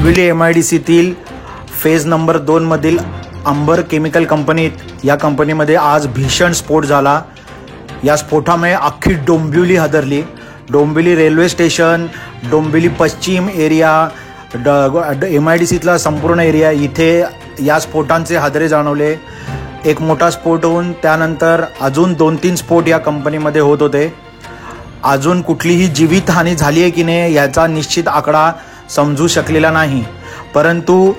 Dombivli MIDCतील phase number 2 मधील Ambar chemical कंपनीत या कंपनीमध्ये आज भीषण स्फोट झाला। या स्फोटामुळे अख्खी डोंबिवली हादरली। डोंबिवली रेल्वे स्टेशन, डोंबिवली पश्चिम एरिया, MIDCतला संपूर्ण एरिया इथे या स्फोटांचे हादरे जाणवले। एक मोठा स्फोट होऊन त्यानंतर अजून 2-3 स्फोट या कंपनीमध्ये होत होते। अजून कुठलीही जीवितहानी झाली आहे की नाही याचा निश्चित आकडा समजू शकलेला नाही, परंतु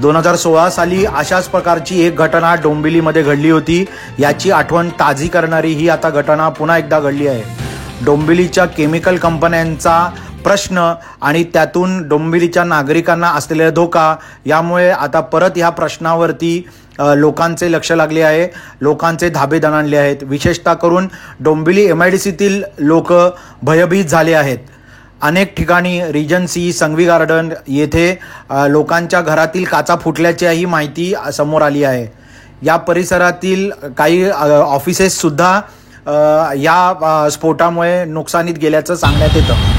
2016 साली अशाच प्रकारची एक घटना डोंबिवलीमध्ये घडली होती। याची आठवण ताजी करणारी ही आता घटना पुन्हा एकदा घडली आहे। डोंबिवलीच्या केमिकल कंपन्यांचा प्रश्न आणि त्यातून डोंबिवलीच्या नागरिकांना असलेला धोका, यामुळे आता परत ह्या प्रश्नावरती लोकांचे लक्ष लागले आहे, लोकांचे धाबे दणाणले आहेत। विशेषतः करून डोंबिवली MIDCतील लोक भयभीत झाले आहेत। अनेक ठिकाणी रिजन्सी, संघवी गार्डन येथे लोकांच्या घरातील काचा फुटल्याची माहिती समोर आली आहे। या परिसरातील काही ऑफिसेस सुद्धा या स्फोटामुळे नुकसानीत गेल्याचं सांगण्यात येतं।